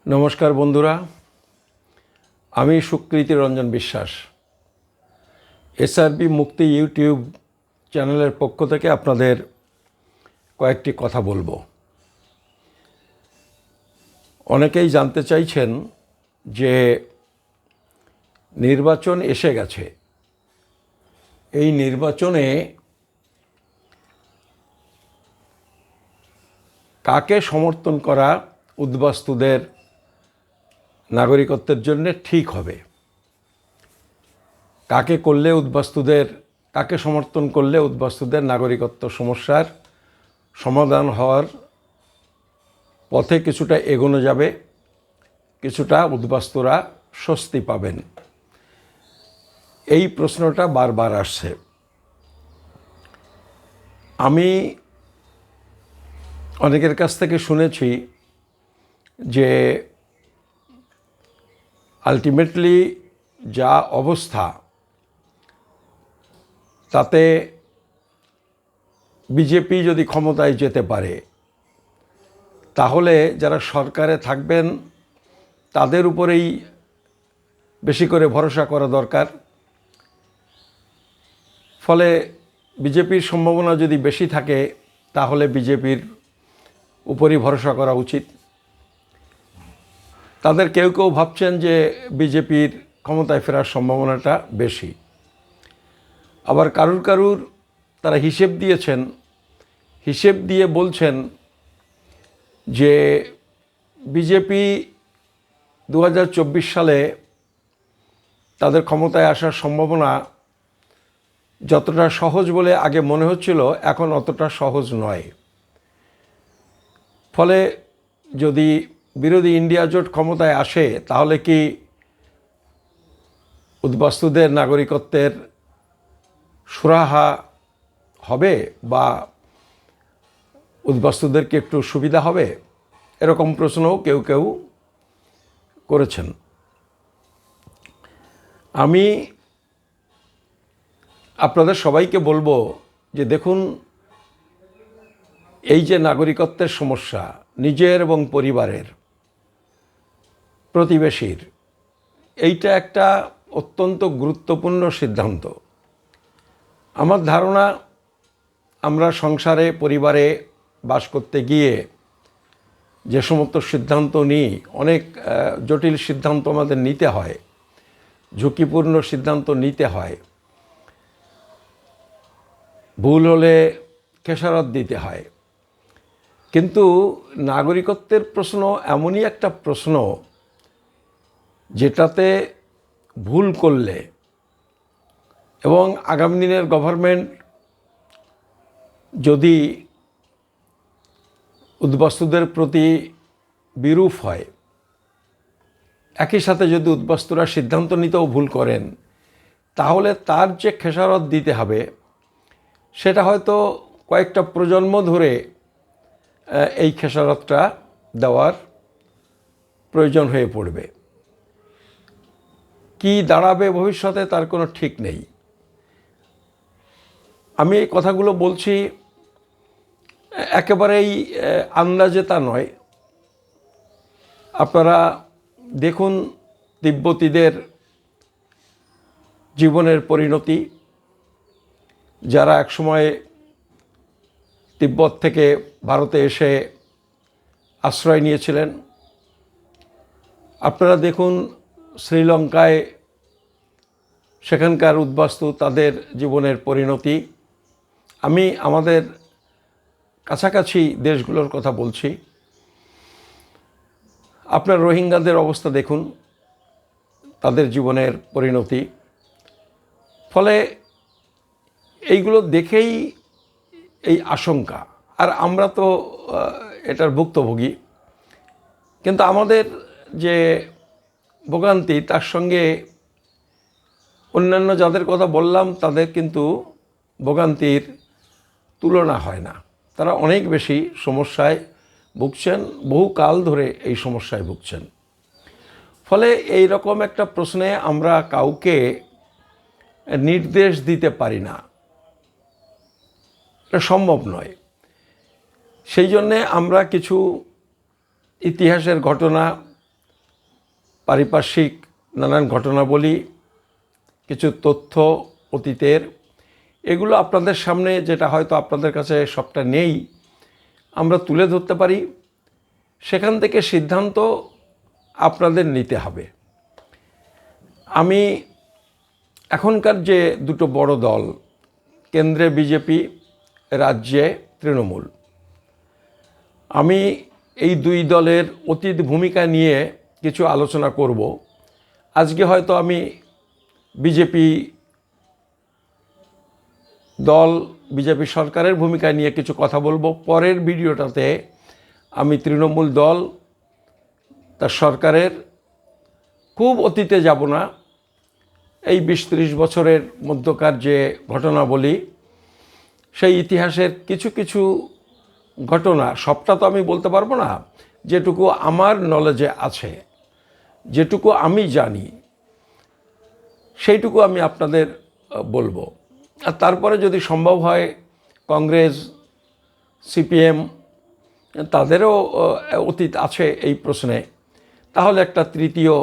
নমস্কার বন্ধুরা, আমি সুকৃতি রঞ্জন বিশ্বাস এসআরবি মুক্তি ইউটিউব চ্যানেলের পক্ষ থেকে আপনাদের কয়েকটি কথা বলবো। অনেকেই জানতে চাইছেন যে নির্বাচন এসে গেছে, এই নির্বাচনে কাকে সমর্থন করা উদ্বাস্তুদের নাগরিকত্বের জন্য ঠিক হবে, কাকে সমর্থন করলে উদ্বাস্তুদের নাগরিকত্ব সমস্যার সমাধান হওয়ার পথে কিছুটা এগোনো যাবে, কিছুটা উদ্বাস্তুরা স্বস্তি পাবেন। এই প্রশ্নটা বারবার আসছে। আমি অনেকের কাছ থেকে শুনেছি যে আলটিমেটলি যা অবস্থা তাতে বিজেপি যদি ক্ষমতায় যেতে পারে তাহলে যারা সরকারে থাকবেন তাদের উপরেই বেশি করে ভরসা করা দরকার। ফলে বিজেপির সম্ভাবনা যদি বেশি থাকে তাহলে বিজেপির উপরই ভরসা করা উচিত। তাদের কেউ কেউ ভাবছেন যে বিজেপির ক্ষমতায় ফেরার সম্ভাবনাটা বেশি, আবার কারুর তারা হিসেব দিয়ে বলছেন যে বিজেপি 2024 সালে তাদের ক্ষমতায় আসার সম্ভাবনা যতটা সহজ বলে আগে মনে হচ্ছিল এখন অতটা সহজ নয়। ফলে যদি বিরোধী ইন্ডিয়া জোট ক্ষমতায় আসে তাহলে কি উদ্বাস্তুদের নাগরিকত্বের সুরাহা হবে বা উদ্বাস্তুদেরকে একটু সুবিধা হবে, এরকম প্রশ্নও কেউ কেউ করেছেন। আমি আপনাদের সবাইকে বলবো যে দেখুন, এই যে নাগরিকত্বের সমস্যা নিজের এবং পরিবারের, প্রতিবেশীর, এইটা একটা অত্যন্ত গুরুত্বপূর্ণ সিদ্ধান্ত। আমার ধারণা আমরা সংসারে পরিবারে বাস করতে গিয়ে যে সমস্ত সিদ্ধান্ত নিই, অনেক জটিল সিদ্ধান্ত আমাদের নিতে হয়, ঝুঁকিপূর্ণ সিদ্ধান্ত নিতে হয়, ভুল হলে খেসারত দিতে হয়। কিন্তু নাগরিকত্বের প্রশ্ন এমনই একটা প্রশ্ন যেটাতে ভুল করলে এবং আগামী দিনের গভর্নমেন্ট যদি উদ্বাস্তুদের প্রতি বিরূপ হয়, একই সাথে যদি উদ্বাস্তুরা সিদ্ধান্ত নিতেও ভুল করেন, তাহলে তার যে খেসারত দিতে হবে সেটা হয়তো কয়েকটা প্রজন্ম ধরে এই খেসারতটা দেওয়ার প্রয়োজন হয়ে পড়বে। কি দাঁড়াবে ভবিষ্যতে তার কোনো ঠিক নেই। আমি এই কথাগুলো বলছি একেবারেই আন্দাজে তা নয়। আপনারা দেখুন তিব্বতীদের জীবনের পরিণতি, যারা একসময় তিব্বত থেকে ভারতে এসে আশ্রয় নিয়েছিলেন। আপনারা দেখুন শ্রীলঙ্কায় সেখানকার উদ্বাস্তু তাদের জীবনের পরিণতি। আমি আমাদের কাছাকাছি দেশগুলোর কথা বলছি। আপনার রোহিঙ্গাদের অবস্থা দেখুন, তাদের জীবনের পরিণতি। ফলে এইগুলো দেখেই এই আশঙ্কা, আর আমরা তো এটার ভুক্তভোগী। কিন্তু আমাদের যে ভোগান্তি তার সঙ্গে অন্যান্য যাদের কথা বললাম তাদের কিন্তু ভোগান্তির তুলনা হয় না। তারা অনেক বেশি সমস্যায় ভুগছেন, বহুকাল ধরে এই সমস্যায় ভুগছেন। ফলে এই রকম একটা প্রশ্নে আমরা কাউকে নির্দেশ দিতে পারি না, এটা সম্ভব নয়। সেই জন্যে আমরা কিছু ইতিহাসের ঘটনা পারিপার্শ্বিক নানান ঘটনাবলী, কিছু তথ্য অতীতের, এগুলো আপনাদের সামনে, যেটা হয়তো আপনাদের কাছে সবটা নেই, আমরা তুলে ধরতে পারি। সেখান থেকে সিদ্ধান্ত আপনাদের নিতে হবে। আমি এখনকার যে দুটো বড় দল, কেন্দ্রে বিজেপি, রাজ্যে তৃণমূল, আমি এই দুই দলের অতীত ভূমিকা নিয়ে কিছু আলোচনা করব। আজকে হয়তো আমি বিজেপি দল, বিজেপি সরকারের ভূমিকা নিয়ে কিছু কথা বলবো। পরের ভিডিওটাতে আমি তৃণমূল দল, তার সরকারের খুব অতীতে যাব না, এই 20-30 বছরের মধ্যকার যে ঘটনাবলী, সেই ইতিহাসের কিছু কিছু ঘটনা, সবটা তো আমি বলতে পারবো না, যেটুকু আমার নলেজে আছে, যেটুকু আমি জানি, সেইটুকু আমি আপনাদের বলবো। আর তারপরে যদি সম্ভব হয় কংগ্রেস, সিপিএম, তাদেরও অতীত আছে এই প্রশ্নে, তাহলে একটা তৃতীয়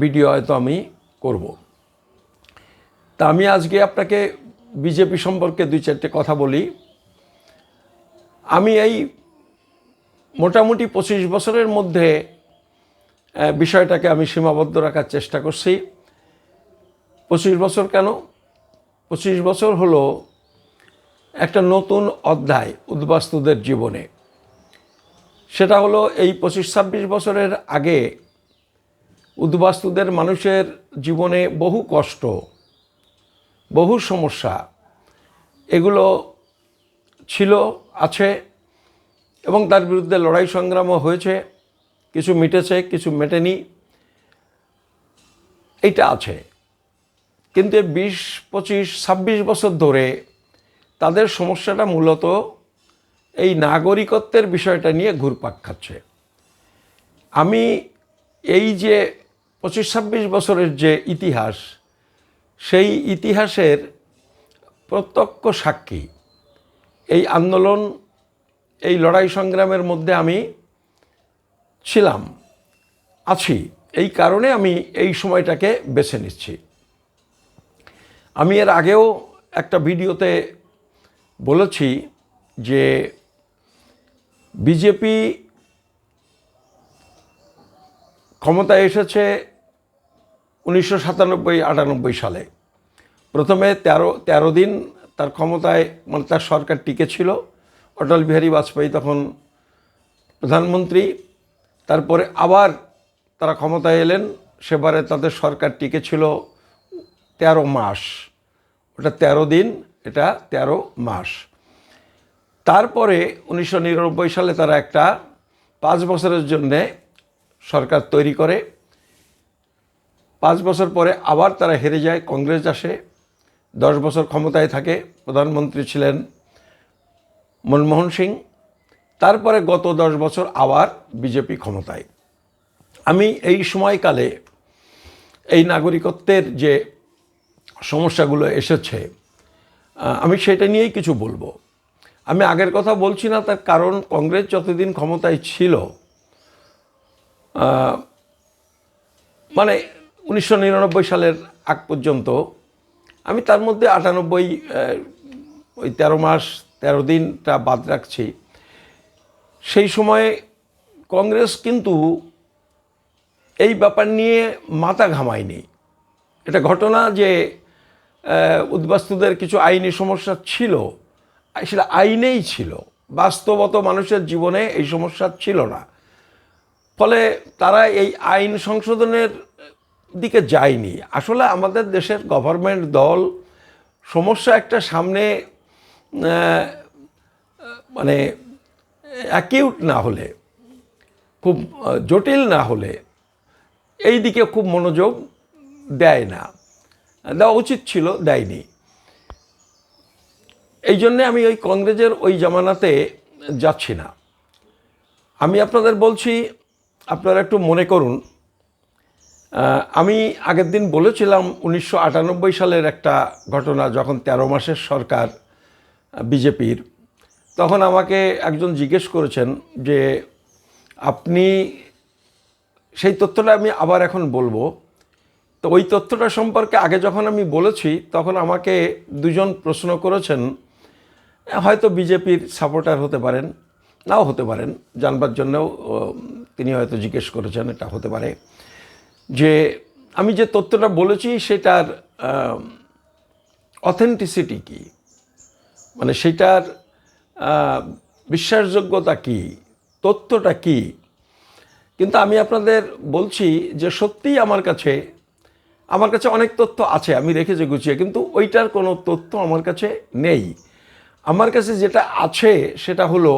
ভিডিও হয়তো আমি করব। তা আমি আজকে আপনাকে বিজেপি সম্পর্কে 2-4টে কথা বলি। আমি এই মোটামুটি 25 বছরের মধ্যে বিষয়টাকে আমি সীমাবদ্ধ রাখার চেষ্টা করছি। 25 বছর কেন? 25 বছর হলো একটা নতুন অধ্যায় উদ্বাস্তুদের জীবনে। সেটা হলো এই 25-26 বছরের আগে উদ্বাস্তুদের মানুষের জীবনে বহু কষ্ট, বহু সমস্যা, এগুলো ছিল, আছে, এবং তার বিরুদ্ধে লড়াই সংগ্রামও হয়েছে। কিছু মিটেছে, কিছু মেটেনি, এইটা আছে। কিন্তু 20-25-26 বছর ধরে তাদের সমস্যাটা মূলত এই নাগরিকত্বের বিষয়টা নিয়ে ঘুরপাক খাচ্ছে। আমি এই যে 25-26 বছরের যে ইতিহাস, সেই ইতিহাসের প্রত্যক্ষ সাক্ষী। এই আন্দোলন, এই লড়াই সংগ্রামের মধ্যে আমি ছিলাম, আছি, এই কারণে আমি এই সময়টাকে বেছে নিচ্ছি। আমি এর আগেও একটা ভিডিওতে বলেছি যে বিজেপি ক্ষমতায় এসেছে 1997-98 সালে। প্রথমে 13 দিন তার ক্ষমতায়, মানে তার সরকার টিকে ছিল। অটল বিহারী বাজপেয়ী তখন প্রধানমন্ত্রী। তারপরে আবার তারা ক্ষমতায় এলেন, সেবারে তাদের সরকার টিকে ছিল 13 মাস। ওটা 13 দিন, এটা 13 মাস। তারপরে 1999 সালে তারা একটা 5 বছরের জন্যে সরকার তৈরি করে। 5 বছর পরে আবার তারা হেরে যায়, কংগ্রেস আসে, 10 বছর ক্ষমতায় থাকে, প্রধানমন্ত্রী ছিলেন মনমোহন সিং। তারপরে গত 10 বছর আবার বিজেপি ক্ষমতায়। আমি এই সময়কালে এই নাগরিকত্বের যে সমস্যাগুলো এসেছে, আমি সেটা নিয়েই কিছু বলবো। আমি আগের কথা বলছি না, তার কারণ কংগ্রেস যতদিন ক্ষমতায় ছিল, মানে 1999 সালের আগ পর্যন্ত, আমি তার মধ্যে 98, ওই 13 মাস 13 দিনটা বাদ রাখছি, সেই সময়ে কংগ্রেস কিন্তু এই ব্যাপার নিয়ে মাথা ঘামায়নি। এটা ঘটনা যে উদ্বাস্তুদের কিছু আইনি সমস্যা ছিল, সেটা আইনেই ছিল, বাস্তবত মানুষের জীবনে এই সমস্যা ছিল না। ফলে তারা এই আইন সংশোধনের দিকে যায়নি। আসলে আমাদের দেশের গভর্নমেন্ট দল সমস্যা একটা সামনে মানে অ্যাকিউট না হলে, খুব জটিল না হলে, এই দিকে খুব মনোযোগ দেয় না, দেওয়া উচিত ছিল, দেয়নি। এই জন্যে আমি ওই কংগ্রেসের ওই জামানাতে যাচ্ছি না। আমি আপনাদের বলছি, আপনারা একটু মনে করুন। আমি আগের দিন বলেছিলাম 1998 সালের একটা ঘটনা, যখন 13 মাসের সরকার বিজেপির, তখন আমাকে একজন জিজ্ঞেস করেছেন যে আপনি সেই তথ্যটা আমি আবার এখন বলবো। তো ওই তথ্যটা সম্পর্কে আগে যখন আমি বলেছি তখন আমাকে দুজন প্রশ্ন করেছেন, হয়তো বিজেপির সাপোর্টার হতে পারেন, নাও হতে পারেন, জানবার জন্যও তিনি হয়তো জিজ্ঞেস করেছেন, এটা হতে পারে, যে আমি যে তথ্যটা বলেছি সেটার অথেন্টিসিটি কী, মানে সেটার বিশ্বাসযোগ্যতা কী, তথ্যটা কী। কিন্তু আমি আপনাদের বলছি যে সত্যিই আমার কাছে অনেক তথ্য আছে, আমি রেখেছি গুছিয়ে, কিন্তু ওইটার কোনো তথ্য আমার কাছে নেই। আমার কাছে যেটা আছে সেটা হলো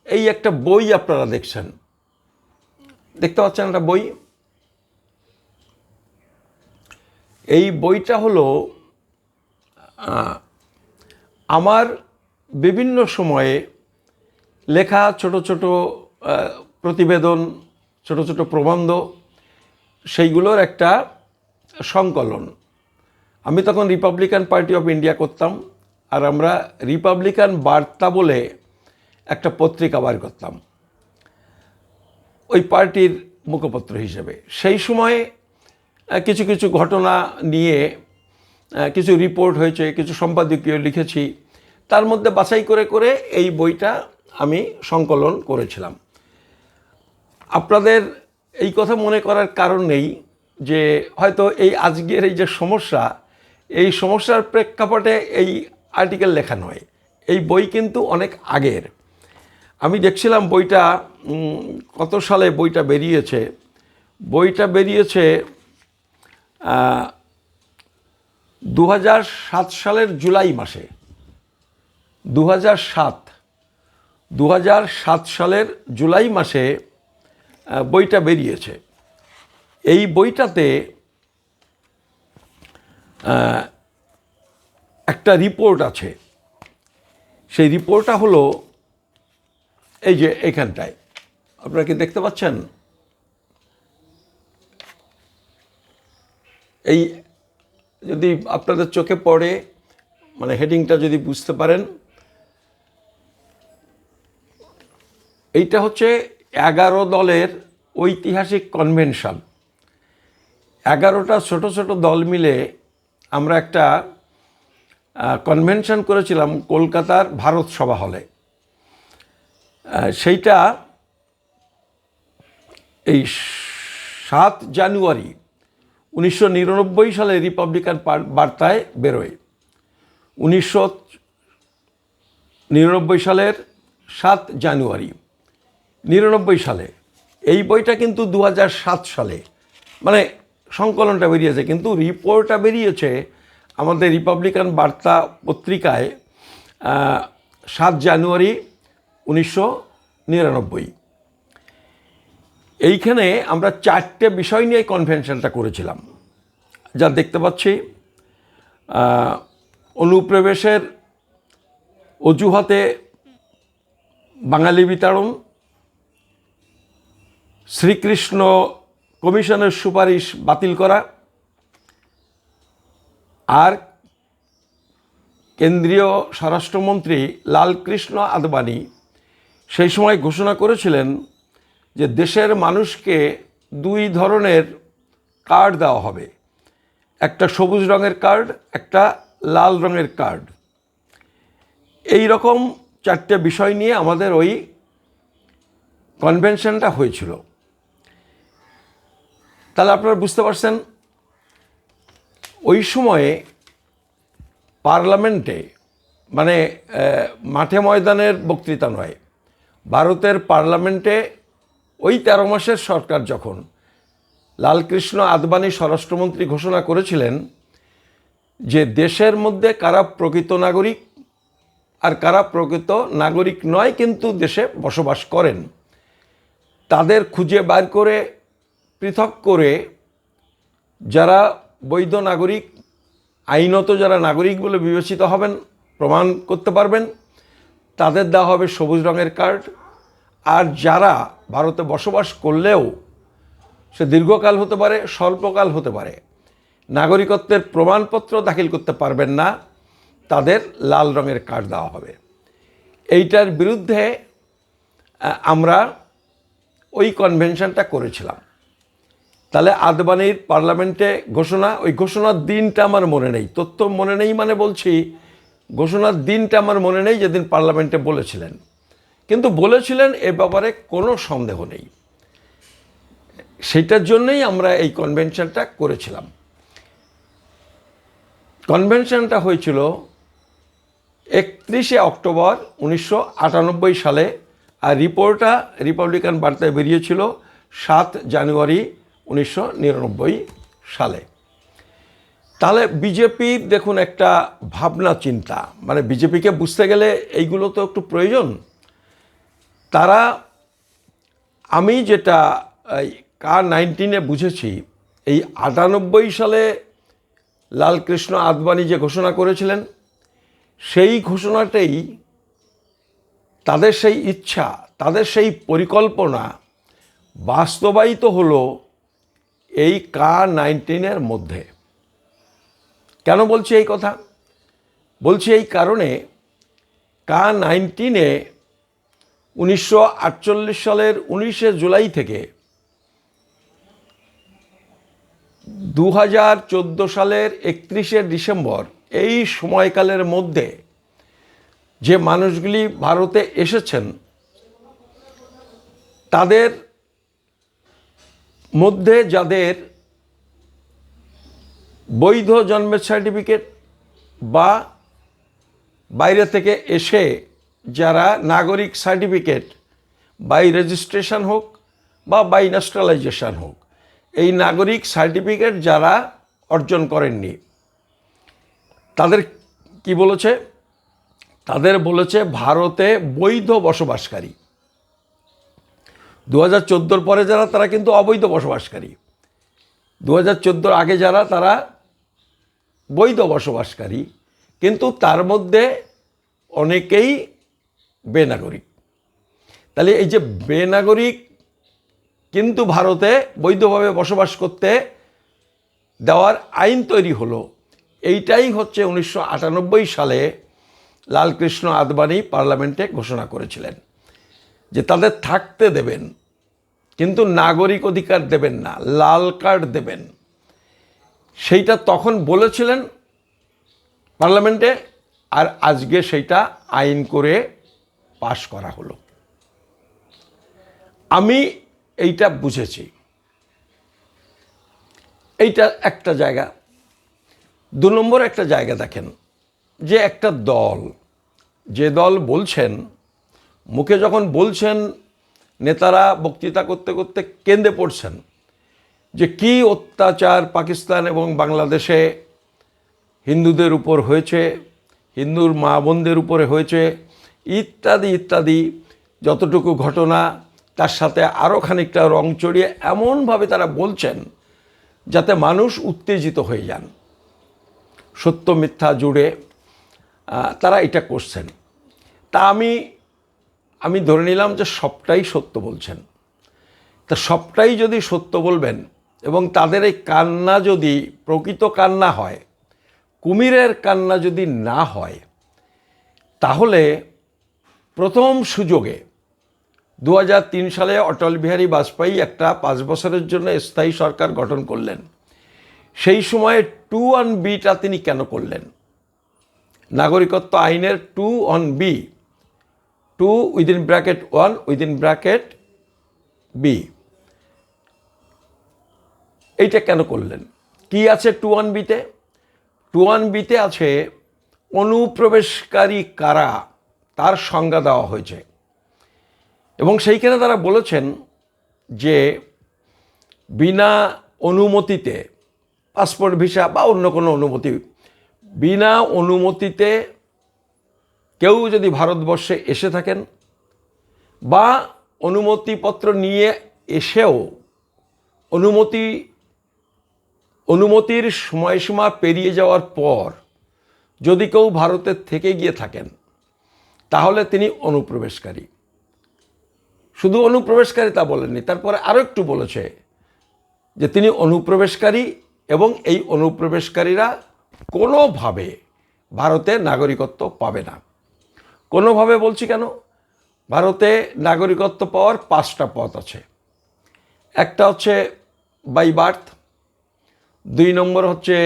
এই একটা বই আপনারা দেখছেন, দেখতে পাচ্ছেন একটা বই। এই বইটা হলো আমার বিভিন্ন সময়ে লেখা ছোট ছোট প্রতিবেদন, ছোট ছোট প্রবন্ধ, সেইগুলোর একটা সংকলন। আমি তখন রিপাবলিকান পার্টি অফ ইন্ডিয়া করতাম, আর আমরা রিপাবলিকান বার্তা বলে একটা পত্রিকা বার করতাম ওই পার্টির মুখপত্র হিসেবে। সেই সময়ে কিছু কিছু ঘটনা নিয়ে কিছু রিপোর্ট হয়েছে, কিছু সম্পাদকীয় লিখেছি, তার মধ্যে বাছাই করে করে এই বইটা আমি সংকলন করেছিলাম। আপনাদের এই কথা মনে করার কারণ নেই যে হয়তো এই আজকের এই যে সমস্যা, এই সমস্যার প্রেক্ষাপটে এই আর্টিকেল লেখা নয়। এই বই কিন্তু অনেক আগের। আমি দেখছিলাম বইটা কত সালে বইটা বেরিয়েছে। বইটা বেরিয়েছে 2007 সালের জুলাই মাসে। 2007 সালের জুলাই মাসে বইটা বেরিয়েছে। এই বইটাতে একটা রিপোর্ট আছে। সেই রিপোর্টটা হলো এই যে এখানটায়, আপনারা কি দেখতে পাচ্ছেন? এই যদি আপনাদের চোখে পড়ে, মানে হেডিংটা যদি বুঝতে পারেন, এইটা হচ্ছে 11 দলের ঐতিহাসিক কনভেনশন। 11টা ছোট ছোট দল মিলে আমরা একটা কনভেনশন করেছিলাম কলকাতার ভারত সভা হলে। সেইটা এই 7 জানুয়ারি 1999 সালে রিপাবলিকান বার্তায় বেরোয়। 1999 সালের 7 জানুয়ারি 99 সালে। এই বইটা কিন্তু 2007 সালে মানে সংকলনটা বেরিয়েছে, কিন্তু রিপোর্টটা বেরিয়েছে আমাদের রিপাবলিকান বার্তা পত্রিকায় 7 জানুয়ারি 1999। এইখানে আমরা 4টে বিষয় নিয়ে কনভেনশনটা করেছিলাম, যা দেখতে পাচ্ছি। অনুপ্রবেশের অজুহাতে বাঙালি বিতাড়ন, শ্রীকৃষ্ণ কমিশনের সুপারিশ বাতিল করা, আর কেন্দ্রীয় স্বরাষ্ট্রমন্ত্রী লালকৃষ্ণ আদবানি সেই সময় ঘোষণা করেছিলেন যে দেশের মানুষকে 2 ধরনের কার্ড দেওয়া হবে, একটা সবুজ রঙের কার্ড, একটা লাল রঙের কার্ড। এই রকম 4টে বিষয় নিয়ে আমাদের ওই কনভেনশনটা হয়েছিল। তাহলে আপনারা বুঝতে পারছেন ওই সময়ে পার্লামেন্টে, মানে মাঠে ময়দানের বক্তৃতা নয়, ভারতের পার্লামেন্টে ওই 13 মাসের সরকার যখন লালকৃষ্ণ আদবানি স্বরাষ্ট্রমন্ত্রী ঘোষণা করেছিলেন যে দেশের মধ্যে কারা প্রকৃত নাগরিক আর কারা প্রকৃত নাগরিক নয় কিন্তু দেশে বসবাস করেন, তাদের খুঁজে বার করে পৃথক করে যারা বৈধ নাগরিক, আইনত যারা নাগরিক বলে বিবেচিত হবেন, প্রমাণ করতে পারবেন, তাদের দেওয়া হবে সবুজ রঙের কার্ড। আর যারা ভারতে বসবাস করলেও সে দীর্ঘকাল হতে পারে, স্বল্পকাল হতে পারে, নাগরিকত্বের প্রমাণপত্র দাখিল করতে পারবেন না, তাদের লাল রঙের কার্ড দেওয়া হবে। এইটার বিরুদ্ধে আমরা ওই কনভেনশনটা করেছিলাম। তাহলে আদবানির পার্লামেন্টে ঘোষণা, ওই ঘোষণার দিনটা আমার মনে নেই, তথ্য মনে নেই মানে বলছি ঘোষণার দিনটা আমার মনে নেই যেদিন পার্লামেন্টে বলেছিলেন, কিন্তু বলেছিলেন এ ব্যাপারে কোনো সন্দেহ নেই। সেটার জন্যই আমরা এই কনভেনশনটা করেছিলাম। কনভেনশনটা হয়েছিল 31শে অক্টোবর 1998 সালে, আর রিপোর্টটা রিপাবলিকান বার্তায় বেরিয়েছিল 7 জানুয়ারি 1999 সালে। তাহলে বিজেপির দেখুন একটা ভাবনা চিন্তা, মানে বিজেপিকে বুঝতে গেলে এইগুলো তো একটু প্রয়োজন। তারা, আমি যেটা K-19 বুঝেছি, এই 98 সালে লালকৃষ্ণ আদবানি যে ঘোষণা করেছিলেন, সেই ঘোষণাটাই তাদের সেই ইচ্ছা, তাদের সেই পরিকল্পনা বাস্তবায়িত হলো এই K-19 মধ্যে। কেন বলছি এই কথা? বলছি এই কারণে, K-19 1948 সালের 19শে জুলাই থেকে 2014 সালের 31শে ডিসেম্বর, এই সময়কালের মধ্যে যে মানুষগুলি ভারতে এসেছেন, তাদের মধ্যে যাদের বৈধ জন্মের সার্টিফিকেট বা বাইরে থেকে এসে যারা নাগরিক সার্টিফিকেট বাই রেজিস্ট্রেশন হোক বা বাই ন্যাশনালাইজেশন হোক, এই নাগরিক সার্টিফিকেট যারা অর্জন করেননি, তাদের কি বলেছে? তাদের বলেছে ভারতে বৈধ বসবাসকারী। 2014 পরে যারা, তারা কিন্তু অবৈধ বসবাসকারী। 2014 আগে যারা, তারা বৈধ বসবাসকারী, কিন্তু তার মধ্যে অনেকেই বেনাগরিক। তাহলে এই যে বেনাগরিক কিন্তু ভারতে বৈধভাবে বসবাস করতে দেওয়ার আইন তৈরি হলো, এইটাই হচ্ছে 1998 সালে লালকৃষ্ণ আদবানি পার্লামেন্টে ঘোষণা করেছিলেন যে তাদের থাকতে দেবেন, কিন্তু নাগরিক অধিকার দেবেন না, লাল কার্ড দেবেন। সেইটা তখন বলেছিলেন পার্লামেন্টে, আর আজকে সেইটা আইন করে পাশ করা হলো। আমি এইটা বুঝেছি। এইটা একটা জায়গা। 2 নম্বর একটা জায়গা দেখেন, যে একটা দল, যে দল বলছেন, মুখে যখন বলছেন, নেতারা বক্তৃতা করতে করতে কেঁদে পড়ছেন যে কি অত্যাচার পাকিস্তান এবং বাংলাদেশে হিন্দুদের উপর হয়েছে, হিন্দুর মা বোনদের উপরে হয়েছে, ইত্যাদি ইত্যাদি যতটুকু ঘটনা, তার সাথে আরও খানিকটা রং চড়িয়ে এমনভাবে তারা বলছেন যাতে মানুষ উত্তেজিত হয়ে যান, সত্য মিথ্যা জুড়ে তারা এটা করছেন। তা আমি ধরে নিলাম যে সবটাই সত্য বলছেন। তা সবটাই যদি সত্য বলবেন এবং তাদের এই কান্না যদি প্রকৃত কান্না হয়, কুমিরের কান্না যদি না হয়, তাহলে প্রথম সুযোগে 2003 সালে অটল বিহারী বাজপেয়ী একটা 5 বছরের জন্য স্থায়ী সরকার গঠন করলেন। সেই সময়ে 2(1)(b)টা তিনি কেন করলেন? নাগরিকত্ব আইনের 2(1)(b), 2(1)(b), এইটা কেন করলেন? কি আছে 2(1)(b)তে? 2(1)(b)তে আছে অনুপ্রবেশকারী কারা, তার সংজ্ঞা দেওয়া হয়েছে। এবং সেইখানে তারা বলেছেন যে বিনা অনুমতিতে, পাসপোর্ট ভিসা বা অন্য কোনো অনুমতি, বিনা অনুমতিতে কেউ যদি ভারতবর্ষে এসে থাকেন বা অনুমতিপত্র নিয়ে এসেও অনুমতির সময়সীমা পেরিয়ে যাওয়ার পর যদি কেউ ভারতের থেকে গিয়ে থাকেন, তাহলে তিনি অনুপ্রবেশকারী। শুধু অনুপ্রবেশকারী তা বলেননি, তারপরে আরও একটু বলেছে যে তিনি অনুপ্রবেশকারী এবং এই অনুপ্রবেশকারীরা কোনোভাবে ভারতে নাগরিকত্ব পাবে না। কোনোভাবে বলছি কেন? ভারতে নাগরিকত্ব পাওয়ার 5টা পথ আছে। একটা হচ্ছে বাই বার্থ, 2 নম্বর হচ্ছে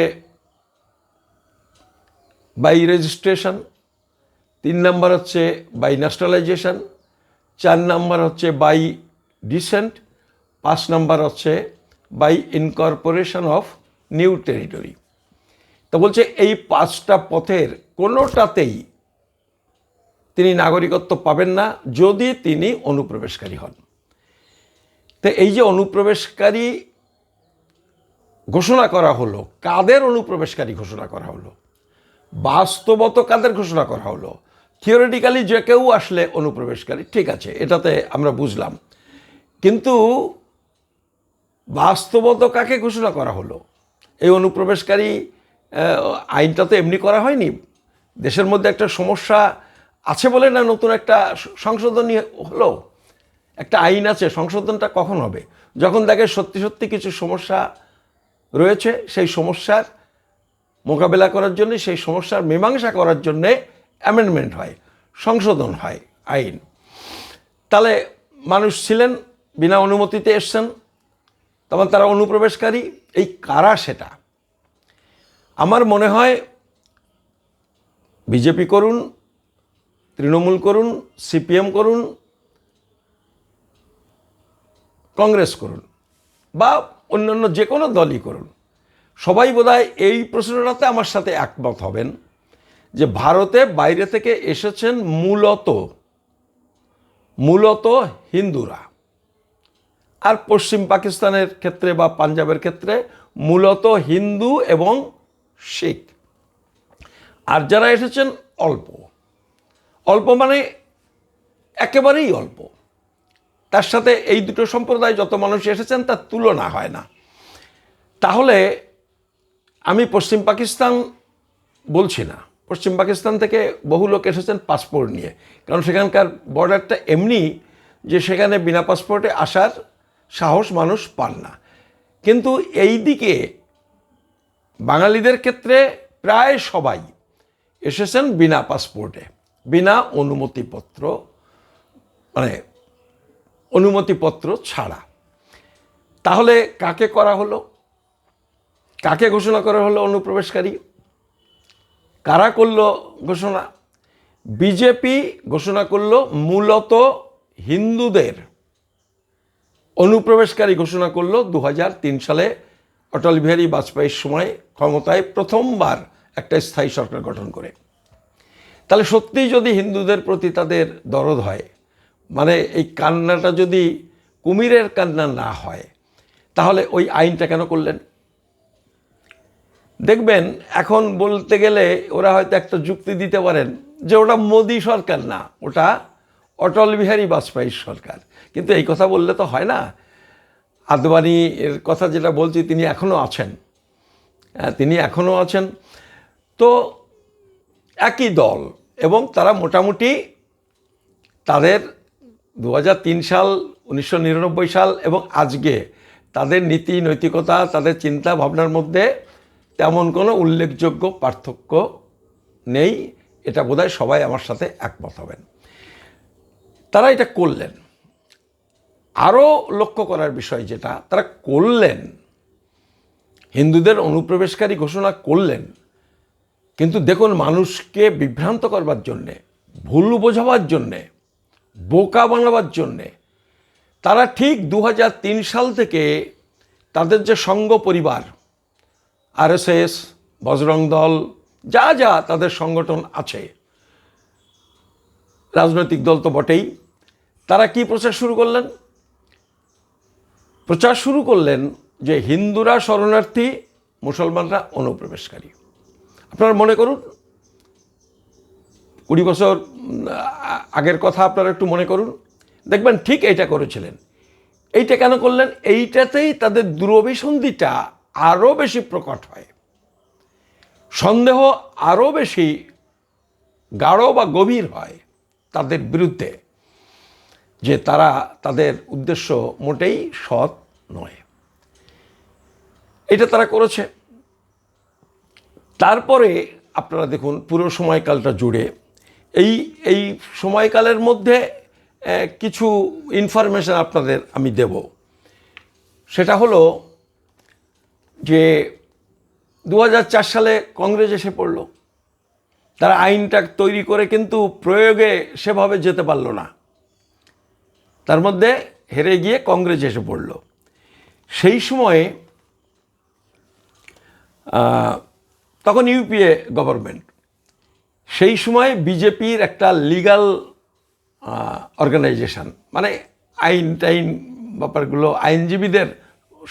বাই রেজিস্ট্রেশন, 3 নম্বর হচ্ছে বাই ন্যাশনালাইজেশন, 4 নম্বর হচ্ছে বাই ডিসেন্ট, 5 নম্বর হচ্ছে by incorporation of new territory. তো বলছে এই 5টা পথের কোনোটাতেই তিনি নাগরিকত্ব পাবেন না যদি তিনি অনুপ্রবেশকারী হন। তো এই যে অনুপ্রবেশকারী ঘোষণা করা হলো, কাদের অনুপ্রবেশকারী ঘোষণা করা হলো, বাস্তবত কাদের ঘোষণা করা হলো? থিওরিটিক্যালি যে কেউ আসলে অনুপ্রবেশকারী, ঠিক আছে, এটাতে আমরা বুঝলাম, কিন্তু বাস্তবত কাকে ঘোষণা করা হলো? এই অনুপ্রবেশকারী আইনটা তো এমনি করা হয়নি। দেশের মধ্যে একটা সমস্যা আছে বলে না নতুন একটা সংশোধনী হলো। একটা আইন আছে, সংশোধনটা কখন হবে? যখন দেখে সত্যি সত্যি কিছু সমস্যা রয়েছে, সেই সমস্যার মোকাবেলা করার জন্য, সেই সমস্যার মীমাংসা করার জন্যে অ্যামেন্ডমেন্ট হয়, সংশোধন হয় আইন। তাহলে মানুষ ছিলেন বিনা অনুমতিতে এসছেন, তখন তারা অনুপ্রবেশকারী। এই কারা সেটা আমার মনে হয় বিজেপি করুন, তৃণমূল করুন, সিপিএম করুন, কংগ্রেস করুন, বা অন্যান্য যে কোনো দলই করুন, সবাই বোধহয় এই প্রশ্নটাতে আমার সাথে একমত হবেন যে ভারতে বাইরে থেকে এসেছেন মূলত হিন্দুরা, আর পশ্চিম পাকিস্তানের ক্ষেত্রে বা পাঞ্জাবের ক্ষেত্রে মূলত হিন্দু এবং শিখ। আর যারা এসেছেন অল্প অল্প মানে একেবারেই অল্প, তার সাথে এই দুটো সম্প্রদায় যত মানুষ এসেছেন তার তুলনা হয় না। তাহলে আমি পশ্চিম পাকিস্তান বলছি না, পশ্চিম পাকিস্তান থেকে বহু লোক এসেছেন পাসপোর্ট নিয়ে, কারণ সেখানকার বর্ডারটা এমনি যে সেখানে বিনা পাসপোর্টে আসার সাহস মানুষ পান না। কিন্তু এই দিকে বাঙালিদের ক্ষেত্রে প্রায় সবাই এসেছেন বিনা পাসপোর্টে, বিনা অনুমতিপত্র, মানে অনুমতিপত্র ছাড়া। তাহলে কাকে করা হলো, কাকে ঘোষণা করা হলো অনুপ্রবেশকারী? কারা করলো ঘোষণা? বিজেপি ঘোষণা করলো মূলত হিন্দুদের অনুপ্রবেশকারী ঘোষণা করলো 2003 সালে অটল বিহারী বাজপেয়ীর সময় ক্ষমতায় প্রথমবার একটা স্থায়ী সরকার গঠন করে। তাহলে সত্যিই যদি হিন্দুদের প্রতি তাদের দরদ হয়, মানে এই কান্নাটা যদি কুমিরের কান্না না হয়, তাহলে ওই আইনটা কেন করলেন? দেখবেন এখন বলতে গেলে ওরা হয়তো একটা যুক্তি দিতে পারেন যে ওটা মোদি সরকার না, ওটা অটল বিহারী বাজপেয়ীর সরকার। কিন্তু এই কথা বললে তো হয় না। আদবানি এর কথা যেটা বলছি, তিনি এখনও আছেন, তো একই দল, এবং তারা মোটামুটি তাদের 2003 সাল, 1999 সাল এবং আজকে তাদের নীতি নৈতিকতা, তাদের চিন্তা ভাবনার মধ্যে তেমন কোনো উল্লেখযোগ্য পার্থক্য নেই। এটা বোধহয় সবাই আমার সাথে একমত হবেন। তারা এটা করলেন। আরও লক্ষ্য করার বিষয় যেটা তারা করলেন, হিন্দুদের অনুপ্রবেশকারী ঘোষণা করলেন, কিন্তু দেখুন মানুষকে বিভ্রান্ত করবার জন্যে, ভুল বোঝাবার জন্যে, বোকা বানাবার জন্যে তারা ঠিক 2003 সাল থেকে তাদের যে সংঘ পরিবার, আরএসএস, বজরং দল, যা যা তাদের সংগঠন আছে, রাজনৈতিক দল তো বটেই, তারা কি প্রচার শুরু করলেন যে হিন্দুরা শরণার্থী, মুসলমানরা অনুপ্রবেশকারী। আপনারা মনে করুন 20 বছর আগের কথা আপনারা একটু মনে করুন, দেখবেন ঠিক এইটা করেছিলেন। এইটা কেন করলেন? এইটাতেই তাদের দুরভিসন্ধিটা আরও বেশি প্রকট হয়, সন্দেহ আরও বেশি গাঢ় বা গভীর হয় তাদের বিরুদ্ধে, যে তাদের উদ্দেশ্য মোটেই সৎ নয়। এটা তারা করেছে। তারপরে আপনারা দেখুন পুরো সময়কালটা জুড়ে এই সময়কালের মধ্যে কিছু ইনফরমেশন আপনাদের আমি দেব। সেটা হলো যে 2004 সালে কংগ্রেস এসে পড়ল। তারা আইনটা তৈরি করে কিন্তু প্রয়োগে সেভাবে যেতে পারল না। তার মধ্যে হেরে গিয়ে কংগ্রেস এসে পড়ল। সেই সময়ে তখন ইউপিএ গভর্নমেন্ট, সেই সময় বিজেপির একটা লিগ্যাল অর্গানাইজেশন, মানে আইন টাইন ব্যাপারগুলো আইনজীবীদের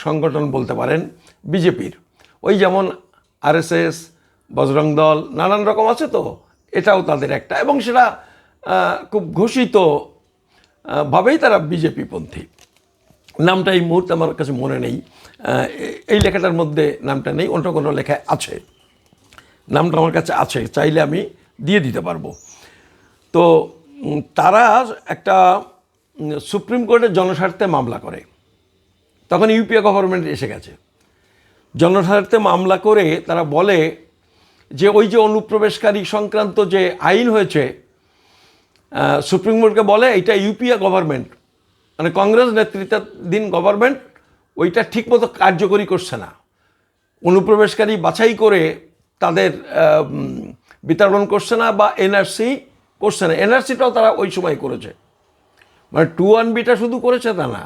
সংগঠন বলতে পারেন বিজেপির, ওই যেমন আরএসএস, বজরং দল, নানান রকম আছে, তো এটাও তাদের একটা, এবং সেটা খুব ঘোষিত ভাবেই তারা বিজেপিপন্থী। নামটা এই মুহূর্তে আমার কাছে মনে নেই, এই লেখাটার মধ্যে নামটা নেই, অন্য কোনো লেখায় আছে, নামটা আমার কাছে আছে, চাইলে আমি দিয়ে দিতে পারবো। তো তারা একটা সুপ্রিম কোর্টে জনস্বার্থে মামলা করে, তখন ইউপিএ গভর্নমেন্ট এসে গেছে। জনস্বার্থে মামলা করে তারা বলে যে ওই যে অনুপ্রবেশকারী সংক্রান্ত যে আইন হয়েছে, সুপ্রিম কোর্টকে বলে এটা ইউপিএ গভর্নমেন্ট, মানে কংগ্রেস নেতৃত্বাধীন গভর্নমেন্ট ওইটা ঠিকমতো কার্যকরী করছে না, অনুপ্রবেশকারী বাছাই করে তাদের বিতরণ করছে না, বা এনআরসি করছে না। এনআরসিটাও তারা ওই সময় করেছে, মানে 2(1)বিটা শুধু করেছে তা না,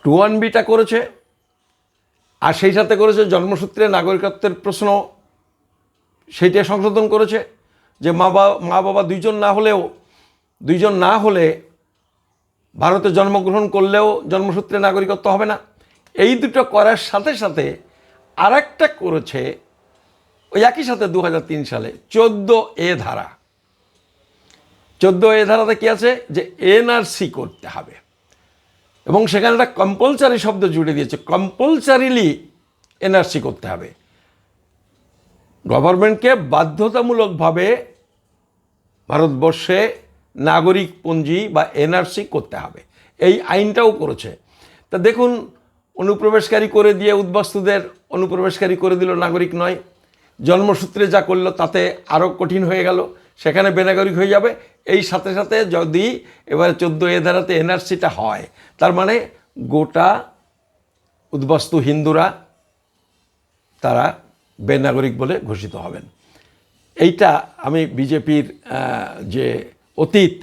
2(1)বিটা করেছে, আর সেই সাথে করেছে জন্মসূত্রে নাগরিকত্বের প্রশ্ন, সেইটা সংশোধন করেছে যে মা বাবা দুইজন না হলে ভারতে জন্মগ্রহণ করলেও জন্মসূত্রে নাগরিকত্ব হবে না। এই দুটো করার সাথে সাথে আর একটা করেছে ওই একই সাথে 2003 সালে 14A ধারা। 14A ধারাতে কী আছে যে এনআরসি করতে হবে, এবং সেখানে একটা কম্পালসারি শব্দ জুড়ে দিয়েছে, কম্পালসারিলি এনআরসি করতে হবে। গভর্নমেন্টকে বাধ্যতামূলকভাবে ভারতবর্ষে নাগরিক পঞ্জি বা এনআরসি করতে হবে, এই আইনটাও করেছে। তা দেখুন, অনুপ্রবেশকারী করে দিয়ে উদ্বাস্তুদের অনুপ্রবেশকারী করে দিল, নাগরিক নয়। জন্মসূত্রে যা করলো তাতে আরও কঠিন হয়ে গেল, সেখানে বেনাগরিক হয়ে যাবে। এই সাথে সাথে যদি এবারে 14A ধারাতে এনআরসিটা হয়, তার মানে গোটা উদ্বাস্তু হিন্দুরা তারা বেনাগরিক বলে ঘোষিত হবেন। এইটা আমি বিজেপির যে অতীত,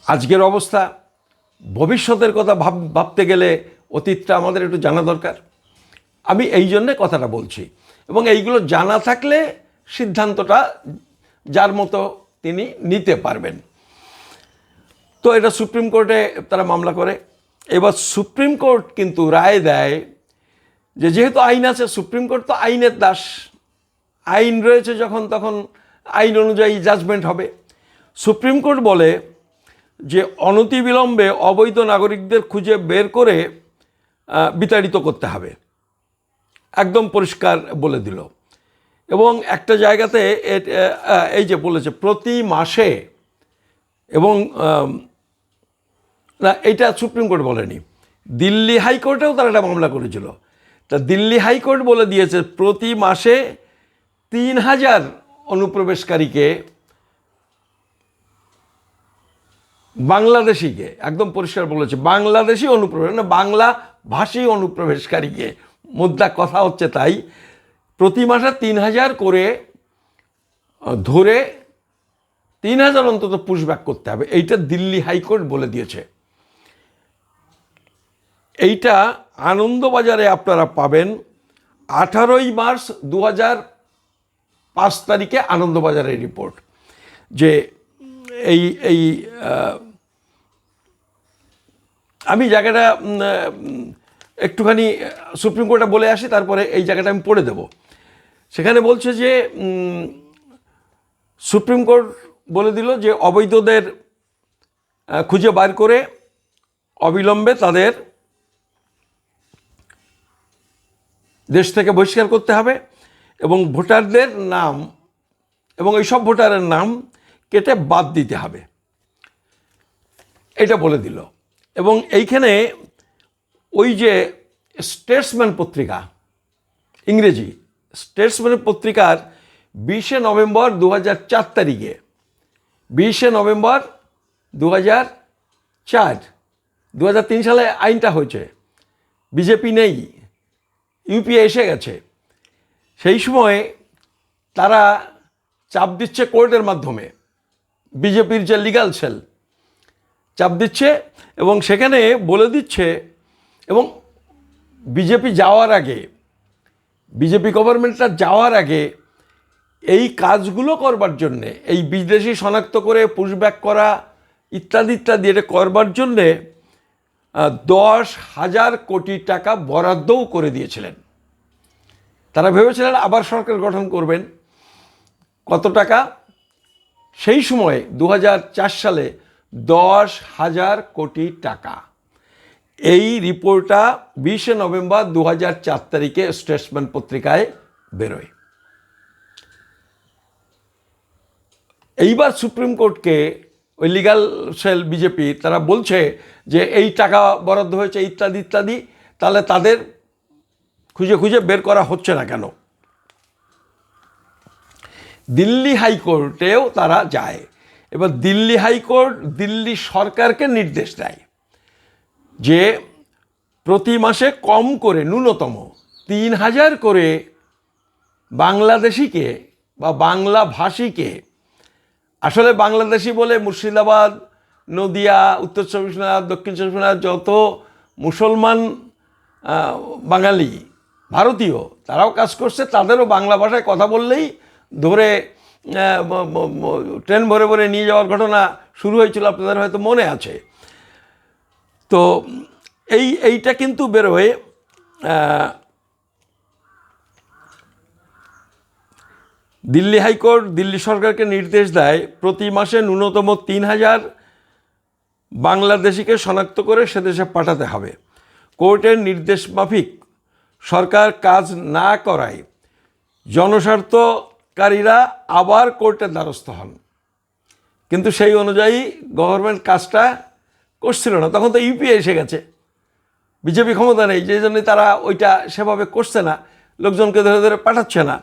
আজকের অবস্থা, ভবিষ্যতের কথা ভাবতে গেলে অতীতটা আমাদের একটু জানা দরকার। আমি এই জন্যে কথাটা বলছি, এবং এইগুলো জানা থাকলে সিদ্ধান্তটা যার মতো তিনি নিতে পারবেন। তো এটা সুপ্রিম কোর্টে তারা মামলা করে। এবার সুপ্রিম কোর্ট কিন্তু রায় দেয় যে যেহেতু আইন আছে, সুপ্রিম কোর্ট তো আইনের দাস, আইন রয়েছে যখন তখন আইন অনুযায়ী জাজমেন্ট হবে। সুপ্রিম কোর্ট বলে যে অনতিবিলম্বে অবৈধ নাগরিকদের খুঁজে বের করে বিতাড়িত করতে হবে, একদম পরিষ্কার বলে দিল। এবং একটা জায়গাতে এই যে বলেছে প্রতি মাসে, এবং না, এইটা সুপ্রিম কোর্ট বলেনি, দিল্লি হাইকোর্টেও তারা একটা মামলা করেছিল। তা দিল্লি হাইকোর্ট বলে দিয়েছে প্রতি মাসে 3000 অনুপ্রবেশকারীকে, বাংলাদেশিকে, একদম পরিষ্কার বলেছে বাংলাদেশি অনুপ্রবেশ, না বাংলা ভাষী অনুপ্রবেশকারীকে, মুদ্রা কথা হচ্ছে তাই, প্রতি মাসে 3000 করে ধরে 3000 অন্তত পুশব্যাক করতে হবে। এইটা দিল্লি হাইকোর্ট বলে দিয়েছে। এইটা আনন্দবাজারে আপনারা পাবেন 18ই মার্চ 2005 তারিখে, আনন্দবাজারের রিপোর্ট, যে এই আমি জায়গাটা একটুখানি সুপ্রিম কোর্টে বলে আসি, তারপরে এই জায়গাটা আমি পড়ে দেব। সেখানে বলছে যে সুপ্রিম কোর্ট বলে দিল যে অবৈধদের খুঁজে বার করে অবিলম্বে তাদের দেশ থেকে বহিষ্কার করতে হবে, এবং ভোটারদের নাম এবং এই সব ভোটারের নাম কেটে বাদ দিতে হবে, এটা বলে দিল। এবং এইখানে ওই যে স্টেটসম্যান পত্রিকা, ইংরেজি স্টেটসম্যান পত্রিকার 20শে নভেম্বর 2004 তারিখে, 20শে নভেম্বর 2004 2003 সালে আইনটা হয়েছে, বিজেপি নেই, ইউপিএ এসে গেছে। সেই সময় তারা চাপ দিচ্ছে কোর্টের মাধ্যমে, বিজেপির যে লিগ্যাল সেল চাপ দিচ্ছে এবং সেখানে বলে দিচ্ছে, এবং বিজেপি যাওয়ার আগে, বিজেপি গভর্নমেন্টটা যাওয়ার আগে এই কাজগুলো করবার জন্যে, এই বিদেশি শনাক্ত করে পুশব্যাক করা ইত্যাদি ইত্যাদি এটা করবার জন্যে 10,000 কোটি টাকা বরাদ্দও করে দিয়েছিলেন। তারা ভেবেছিলেন আবার সরকার গঠন করবেন। কত টাকা? সেই সময় 2004 সালে 10,000 কোটি টাকা। এই রিপোর্টটা 20 নভেম্বর 2004 তারিখে স্টেটসম্যান পত্রিকায় বেরোয়। এইবার সুপ্রিম কোর্টকে ওই লিগ্যাল সেল বিজেপি তারা বলছে যে এই টাকা বরাদ্দ হয়েছে ইত্যাদি ইত্যাদি, তাহলে তাদের খুঁজে খুঁজে বের করা হচ্ছে না কেন? দিল্লি হাইকোর্টেও তারা যায়। এবার দিল্লি হাইকোর্ট দিল্লি সরকারকে নির্দেশ দেয় যে প্রতি মাসে কম করে ন্যূনতম 3,000 করে বাংলাদেশিকে বা বাংলা ভাষীকে, আসলে বাংলাদেশি বলে মুর্শিদাবাদ, নদিয়া, উত্তর চব্বিশ পরগনা, দক্ষিণ চব্বিশ পরগনা যত মুসলমান বাঙালি ভারতীয় তারাও কাজ করছে, তাদেরও বাংলা ভাষায় কথা বললেই ধরে ট্রেন ভরে ভরে নিয়ে যাওয়ার ঘটনা শুরু হয়েছিল, আপনাদের হয়তো মনে আছে। তো এইটা কিন্তু বেরোয় দিল্লি হাইকোর্ট দিল্লি সরকারকে নির্দেশ দেয় প্রতি মাসে ন্যূনতম 3,000 বাংলাদেশিকে শনাক্ত করে সে দেশে পাঠাতে হবে। কোর্টের নির্দেশ মাফিক সরকার কাজ না করায় জনস্বার্থকারীরা আবার কোর্টের দ্বারস্থ হন, কিন্তু সেই অনুযায়ী গভর্নমেন্ট কাজটা করছিল না। তখন তো ইউপিএ এসে গেছে, বিজেপি ক্ষমতা নেই, যে জন্যই তারা ওইটা সেভাবে করছে না, লোকজনকে ধরে ধরে পাঠাচ্ছে না।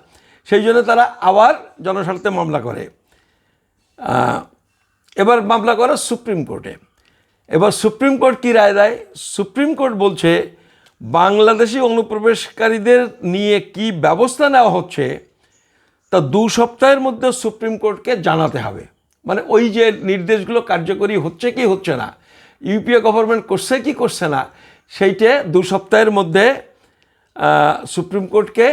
সেই জন্য তারা আবার জনস্বার্থে মামলা করে। এবার মামলা করে সুপ্রিম কোর্টে। এবার সুপ্রিম কোর্ট কী রায় দেয়? সুপ্রিম কোর্ট বলছে বাংলাদেশি অনুপ্রবেশকারীদের নিয়ে কি ব্যবস্থা নেওয়া হচ্ছে তা 2 সপ্তাহের মধ্যে সুপ্রিম কোর্টকে জানাতে হবে। মানে ওই যে নির্দেশগুলো কার্যকরী হচ্ছে কি হচ্ছে না, ইউপিএ গভর্নমেন্ট করছে কি করছে না, সেইটা 2 সপ্তাহের মধ্যে সুপ্রিম কোর্টকে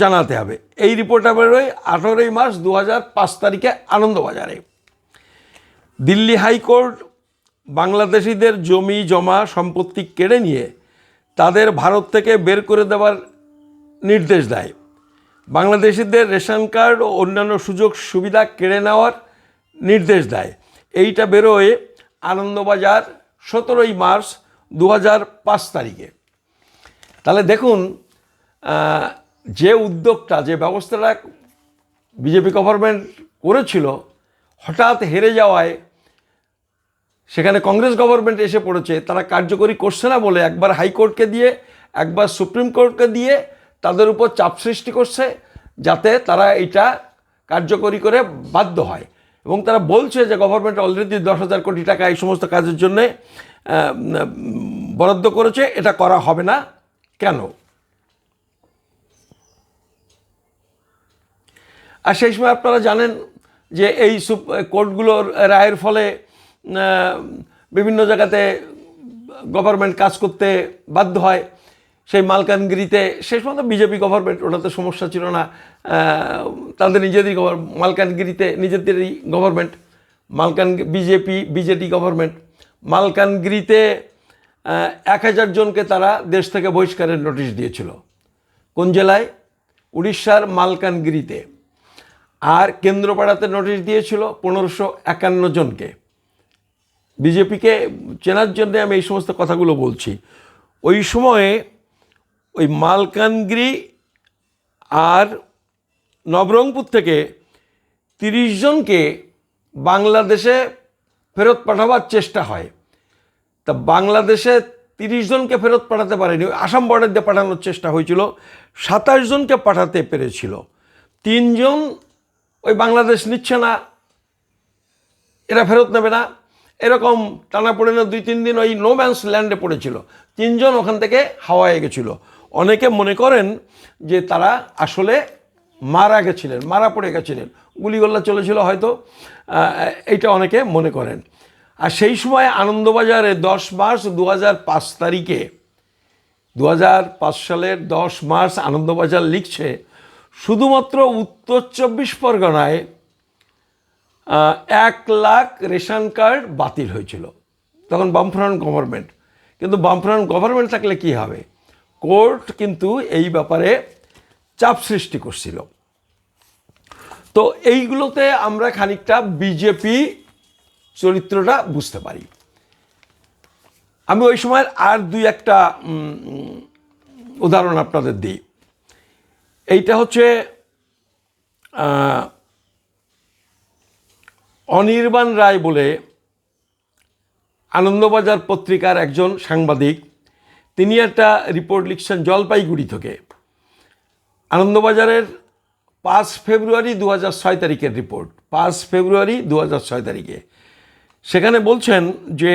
জানাতে হবে। এই রিপোর্টটা বেরোয় 18 মার্চ 2005 তারিখে আনন্দবাজারে। দিল্লি হাইকোর্ট বাংলাদেশিদের জমি জমা সম্পত্তি কেড়ে নিয়ে তাদের ভারত থেকে বের করে দেওয়ার নির্দেশ দেয়। বাংলাদেশিদের রেশন কার্ড ও অন্যান্য সুযোগ সুবিধা কেড়ে নেওয়ার নির্দেশ দেয়। এইটা বেরোয় আনন্দবাজার 17 মার্চ 2005 তারিখে। তাহলে দেখুন যে উদ্যোগটা, যে ব্যবস্থাটা বিজেপি গভর্নমেন্ট করেছিল, হঠাৎ হেরে যাওয়ায় সেখানে কংগ্রেস গভর্নমেন্ট এসে পড়েছে। তারা কার্যকরী করছে না বলে একবার হাইকোর্টকে দিয়ে একবার সুপ্রিম কোর্টকে দিয়ে তাদের উপর চাপ সৃষ্টি করছে যাতে তারা এটা কার্যকরী করে বাধ্য হয়। এবং তারা বলছে যে গভর্নমেন্ট অলরেডি 10,000 কোটি টাকা এই সমস্ত কাজের জন্যে বরাদ্দ করেছে, এটা করা হবে না কেন? আর সেই সময় আপনারা জানেন যে এই কোর্টগুলোর রায়ের ফলে বিভিন্ন জায়গাতে গভর্নমেন্ট কাজ করতে বাধ্য হয়। সেই মালকানগিরিতে শেষ পর্যন্ত বিজেপি গভর্নমেন্ট, ওটাতে সমস্যা ছিল না, তাদের নিজেরই মালকানগিরিতে নিজেদেরই গভর্নমেন্ট, বিজেপি গভর্নমেন্ট মালকানগিরিতে 1,000 জনকে তারা দেশ থেকে বহিষ্কারের নোটিশ দিয়েছিল। কোন জেলায়? উড়িষ্যার মালকানগিরিতে। আর কেন্দ্রপাড়াতে নোটিশ দিয়েছিল 1,551 জনকে। বিজেপিকে চেনার জন্য আমি এই সমস্ত কথাগুলো বলছি। ওই সময়ে ওই মালকানগিরি আর নবরঙ্গপুর থেকে 30 জনকে বাংলাদেশে ফেরত পাঠাবার চেষ্টা হয়। তা বাংলাদেশে 30 জনকে ফেরত পাঠাতে পারেনি, আসাম বর্ডার দিয়ে পাঠানোর চেষ্টা হয়েছিল, 27 জনকে পাঠাতে পেরেছিল। 3 জন ওই বাংলাদেশ নিচ্ছে না, এরা ফেরত নেবে না, এরকম টানাপোড়েনে 2-3 দিন ওই নো ম্যান্স ল্যান্ডে পড়েছিল। 3 জন ওখান থেকে হাওয়ায় গেছিল। অনেকে মনে করেন যে তারা আসলে মারা গেছিলেন, মারা পড়ে গেছিলেন, গুলিগোল্লা চলেছিল হয়তো, এইটা অনেকে মনে করেন। আর সেই সময় আনন্দবাজারে 10 মার্চ 2005 তারিখে 2005 সালের 10 মার্চ আনন্দবাজার লিখছে শুধুমাত্র উত্তর 24 পরগনায় 1 লাখ রেশন কার্ড বাতিল হয়েছিল। তখন বামফ্রন্ট গভর্নমেন্ট। কিন্তু বামফ্রন্ট গভর্নমেন্ট থাকলে কি হবে, কোর্ট কিন্তু এই ব্যাপারে চাপ সৃষ্টি করছিল। তো এইগুলোতে আমরা খানিকটা বিজেপি চরিত্রটা বুঝতে পারি। আমি ওই সময়ের আর 2-1টা উদাহরণ আপনাদের দিই। এইটা হচ্ছে অনির্বাণ রায় বলে আনন্দবাজার পত্রিকার একজন সাংবাদিক, তিনি একটা রিপোর্ট লিখছেন জলপাইগুড়ি থেকে। আনন্দবাজারের 5 ফেব্রুয়ারি 2006 তারিখের রিপোর্ট, 5 ফেব্রুয়ারি 2006 তারিখে। সেখানে বলছেন যে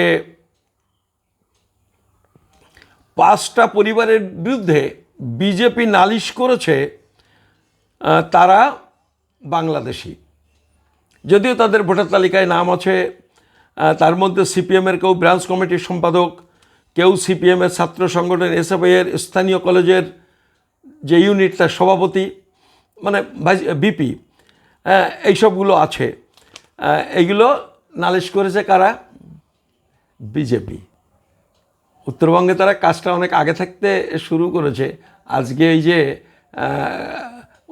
5টা পরিবারের বিরুদ্ধে বিজেপি নালিশ করেছে, তারা বাংলাদেশি, যদিও তাদের ভোটার তালিকায় নাম আছে। তার মধ্যে সিপিএমের কেউ ব্রাঞ্চ কমিটির সম্পাদক, কেউ সিপিএমের ছাত্র সংগঠন এসএফআইয়ের স্থানীয় কলেজের যে ইউনিট তার সভাপতি, মানে বিপি, এইসবগুলো আছে। এইগুলো নালিশ করেছে কারা? বিজেপি। উত্তরবঙ্গে তারা কাজটা অনেক আগে থাকতে শুরু করেছে। আজকে এই যে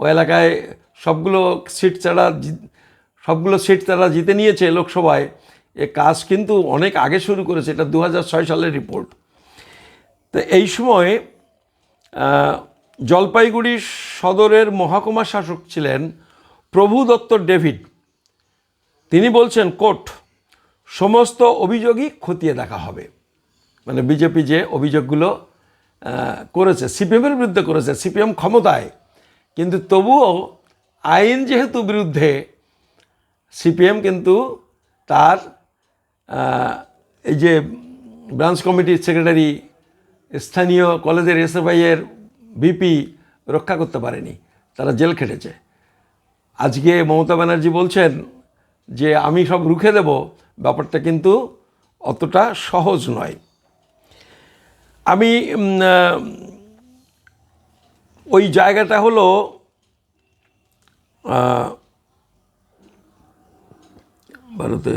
ওই এলাকায় সবগুলো সিট তারা জিতে নিয়েছে লোকসভায়, এ কাজ কিন্তু অনেক আগে শুরু করেছে। এটা 2006 সালের রিপোর্ট। তো এই সময় জলপাইগুড়ি সদরের মহকুমা শাসক ছিলেন প্রভু দত্ত ডেভিড। তিনি বলছেন কোর্ট সমস্ত অভিযোগই খতিয়ে দেখা হবে। মানে বিজেপি যে অভিযোগগুলো করেছে, সিপিএমের বিরুদ্ধে করেছে, সিপিএম ক্ষমতায়, কিন্তু তবুও আইন যেহেতু বিরুদ্ধে, সিপিএম কিন্তু তার এই যে ব্রাঞ্চ কমিটির সেক্রেটারি, স্থানীয় কলেজের এসএফআইয়ের ভিপি রক্ষা করতে পারেনি, তারা জেল খেটেছে। আজকে মমতা ব্যানার্জি বলছেন যে আমি সব রুখে দেব, ব্যাপারটা কিন্তু অতটা সহজ নয়। আমি ওই জায়গাটা হলো ভারতে,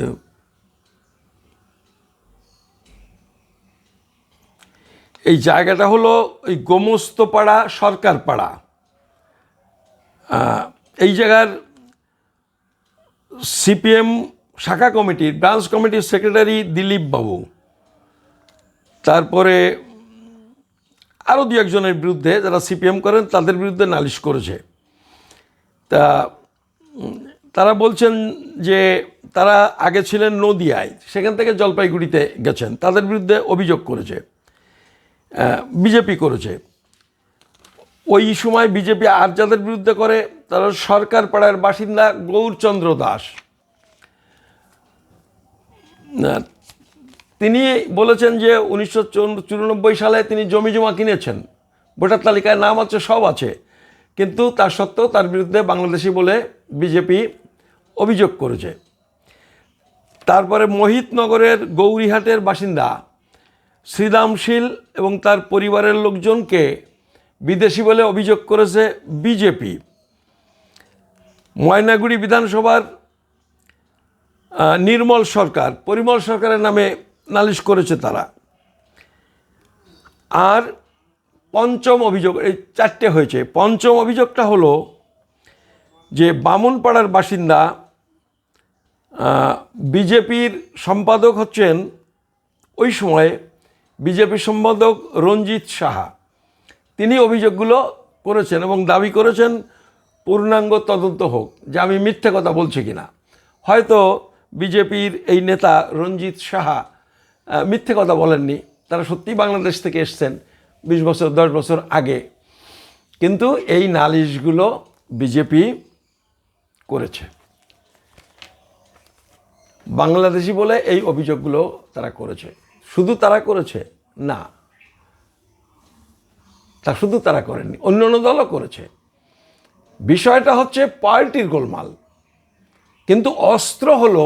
এই জায়গাটা হলো ওই গোমস্তপাড়া সরকারপাড়া। এই জায়গার সিপিএম শাখা কমিটির ব্রাঞ্চ কমিটির সেক্রেটারি দিলীপ বাবু, তারপরে আরও 2-1জনের বিরুদ্ধে, যারা সিপিএম করেন তাদের বিরুদ্ধে নালিশ করেছে। তারা বলছেন যে তারা আগে ছিলেন নদিয়ায়, সেখান থেকে জলপাইগুড়িতে গেছেন, তাদের বিরুদ্ধে অভিযোগ করেছে, বিজেপি করেছে। ওই সময় বিজেপি আর যাদের বিরুদ্ধে করে তারা সরকার পাড়ার বাসিন্দা গৌরচন্দ্র দাস। তিনি বলেছেন যে 1994 সালে তিনি জমি জমা কিনেছেন, ভোটার তালিকায় নাম আছে, সব আছে, কিন্তু তার সত্ত্বেও তার বিরুদ্ধে বাংলাদেশি বলে বিজেপি অভিযোগ করেছে। তারপরে মোহিতনগরের গৌরীহাটের বাসিন্দা শ্রীদামশীল এবং তার পরিবারের লোকজনকে বিদেশি বলে অভিযোগ করেছে বিজেপি। ময়নাগুড়ি বিধানসভার নির্মল সরকার, পরিমল সরকারের নামে নালিশ করেছে তারা। আর পঞ্চম অভিযোগ, এই 4টে হয়েছে। পঞ্চম অভিযোগটা হলো যে বামুনপাড়ার বাসিন্দা বিজেপির সম্পাদক হচ্ছেন ওই সময় বিজেপি সম্পাদক রঞ্জিত সাহা। তিনি অভিযোগগুলো করেছেন এবং দাবি করেছেন পূর্ণাঙ্গ তদন্ত হোক, যে আমি মিথ্যে কথা বলছি কিনা। হয়তো বিজেপির এই নেতা রঞ্জিত সাহা মিথ্যে কথা বলেননি, তারা সত্যিই বাংলাদেশ থেকে এসছেন 20 বছর 10 বছর আগে, কিন্তু এই নালিশগুলো বিজেপি করেছে। বাংলাদেশি বলে এই অভিযোগগুলো তারা করেছে। শুধু তারা করেছে না, তা শুধু তারা করেনি, অন্য অন্য দলও করেছে। বিষয়টা হচ্ছে পার্টির গোলমাল, কিন্তু অস্ত্র হলো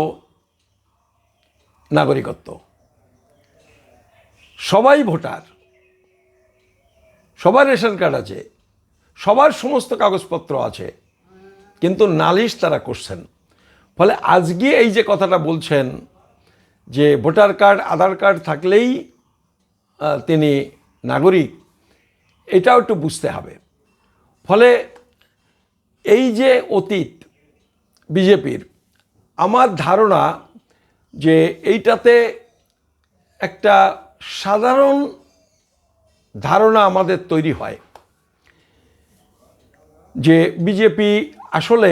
নাগরিকত্ব। সবাই ভোটার, সবার রেশন কার্ড আছে, সবার সমস্ত কাগজপত্র আছে, কিন্তু নালিশ তারা করছেন। ফলে আজকে এই যে কথাটা বলছেন যে ভোটার কার্ড আধার কার্ড থাকলেই তিনি নাগরিক, এটাও একটু বুঝতে হবে। ফলে এই যে অতীত বিজেপির, আমার ধারণা যে এইটাতে একটা সাধারণ ধারণা আমাদের তৈরি হয় যে বিজেপি আসলে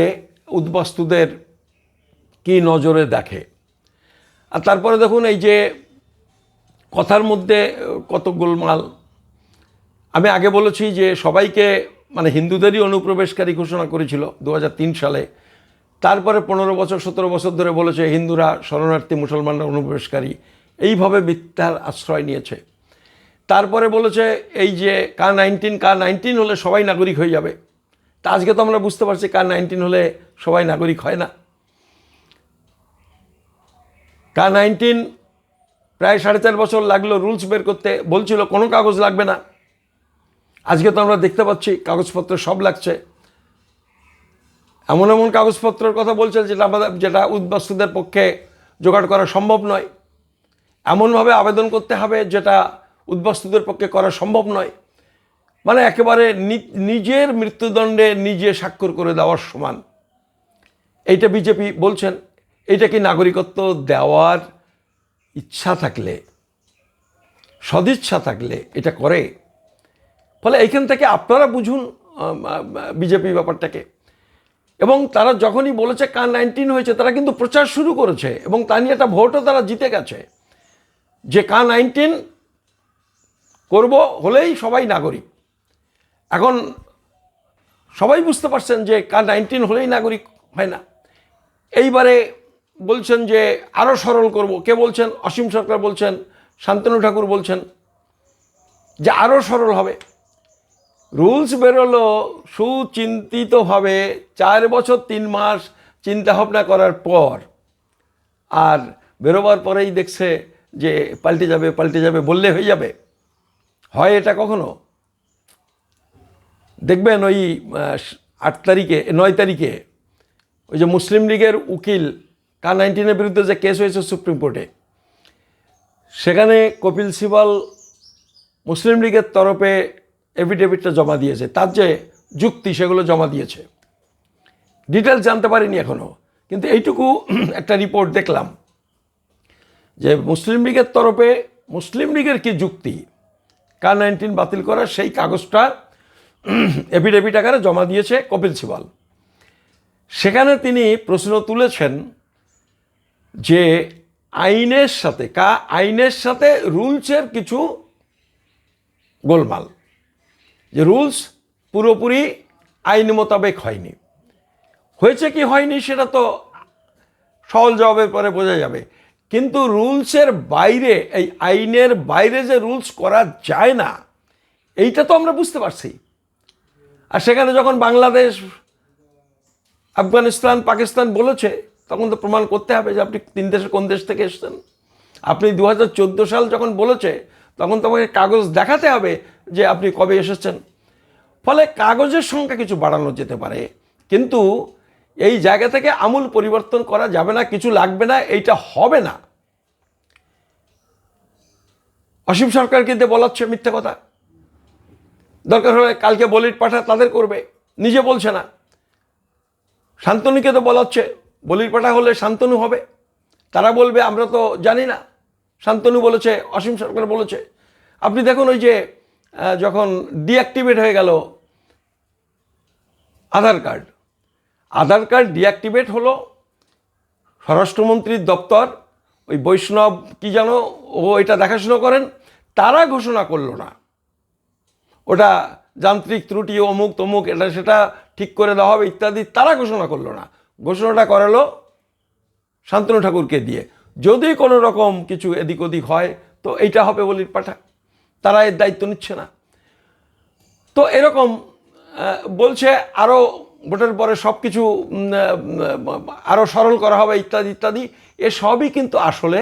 উদ্বাস্তুদের কি নজরে দেখে। আর তারপরে দেখুন এই যে কথার মধ্যে কত গোলমাল। আমি আগে বলেছি যে সবাইকে মানে হিন্দুদেরই অনুপ্রবেশকারী ঘোষণা করেছিল 2003 সালে। তারপরে 15 বছর 17 বছর ধরে বলেছে হিন্দুরা শরণার্থী, মুসলমানরা অনুপ্রবেশকারী, এইভাবে মিথ্যার আশ্রয় নিয়েছে। তারপরে বলেছে এই যে K-19 হলে সবাই নাগরিক হয়ে যাবে। তা আজকে তো আমরা বুঝতে পারছি K-19 হলে সবাই নাগরিক হয় না। K-19 প্রায় 4.5 বছর লাগলো রুলস বের করতে, বলছিল কোনো কাগজ লাগবে না। আজকে তো আমরা দেখতে পাচ্ছি কাগজপত্র সব লাগছে। এমন এমন কাগজপত্রের কথা বলছে যেটা উদ্বাস্তুদের পক্ষে জোগাড় করা সম্ভব নয়। এমনভাবে আবেদন করতে হবে যেটা উদ্বাস্তুদের পক্ষে করা সম্ভব নয়। মানে একেবারে নিজের মৃত্যুদণ্ডে নিজে স্বাক্ষর করে দেওয়ার সমান। এইটা বিজেপি বলছেন। এইটা কি নাগরিকত্ব দেওয়ার ইচ্ছা থাকলে, সদিচ্ছা থাকলে এটা করে? ফলে এইখান থেকে আপনারা বুঝুন বিজেপি ব্যাপারটাকে। এবং তারা যখনই বলেছে K-19 হয়েছে, তারা কিন্তু প্রচার শুরু করেছে এবং তা নিয়ে একটা ভোটও তারা জিতে গেছে যে K-19 করব হলেই সবাই নাগরিক। এখন সবাই বুঝতে পারছেন যে K-19 হলেই নাগরিক হয় না। এইবারে বলছেন যে আরও সরল করব। কে বলছেন? অসীম সরকার বলছেন, শান্তনু ঠাকুর বলছেন যে আরও সরল হবে। রুলস বেরোলো সুচিন্তিতভাবে 4 বছর 3 মাস চিন্তা ভাবনা করার পর, আর বেরোবার পরেই দেখছে যে পাল্টে যাবে বললে হয়ে যাবে? হয় এটা কখনো? দেখবেন ওই 9 তারিখে ওই যে মুসলিম লীগের উকিল K-19 বিরুদ্ধে যে কেস হয়েছে সুপ্রিম কোর্টে, সেখানে কপিল সিবাল মুসলিম লীগের তরফে এফিডেভিটটা জমা দিয়েছে, তার যে যুক্তি সেগুলো জমা দিয়েছে। ডিটেলস জানতে পারিনি এখনও, কিন্তু এইটুকু একটা রিপোর্ট দেখলাম যে মুসলিম লীগের তরফে মুসলিম লীগের কি যুক্তি K-19 বাতিল করার, সেই কাগজটা এফিডেভিট আকারে জমা দিয়েছে কপিল সিবাল। সেখানে তিনি প্রশ্ন তুলেছেন যে আইনের সাথে রুলসের কিছু গোলমাল, যে রুলস পুরোপুরি আইন মোতাবেক হয়নি। হয়েছে কি হয়নি সেটা তো সহজ জবাবের পরে বোঝা যাবে, কিন্তু রুলসের বাইরে, এই আইনের বাইরে যে রুলস করা যায় না, এইটা তো আমরা বুঝতে পারছি। আর সেখানে যখন বাংলাদেশ, আফগানিস্তান, পাকিস্তান বলেছে, তখন তো প্রমাণ করতে হবে যে আপনি 3 দেশের কোন দেশ থেকে এসেছেন। আপনি 2014 সাল যখন বলেছে, তখন তোমাকে কাগজ দেখাতে হবে যে আপনি কবে এসেছেন। ফলে কাগজের সংখ্যা কিছু বাড়ানো যেতে পারে, কিন্তু এই জায়গা থেকে আমূল পরিবর্তন করা যাবে না, কিছু লাগবে না, এইটা হবে না। অসীম সরকারকে দিয়ে বলাচ্ছে মিথ্যে কথা। দরকার হলে কালকে বলির পাঠা তাদের করবে, নিজে বলছে না। শান্তনুকে তো বলাচ্ছে, বলির পাঠা হলে শান্তনু হবে। তারা বলবে আমরা তো জানি না, শান্তনু বলেছে, অসীম সরকার বলেছে। আপনি দেখুন ওই যে যখন ডিঅ্যাক্টিভেট হয়ে গেল আধার কার্ড ডিঅ্যাক্টিভেট হলো, স্বরাষ্ট্রমন্ত্রীর দপ্তর, ওই বৈষ্ণব কি যেন ও এটা দেখাশুনো করেন, তারা ঘোষণা করলো না ওটা যান্ত্রিক ত্রুটি, অমুক তমুক, এটা সেটা ঠিক করে দেওয়া হবে ইত্যাদি, তারা ঘোষণা করলো না। ঘোষণাটা করালো শান্তনু ঠাকুরকে দিয়ে। যদি কোনো রকম কিছু এদিক ওদিক হয় তো এইটা হবে বলির পাঠা, তারা এর দায়িত্ব নিচ্ছে না। তো এরকম বলছে আরও ভোটের পরে সব কিছু আরও সরল করা হবে ইত্যাদি ইত্যাদি। এসবই কিন্তু আসলে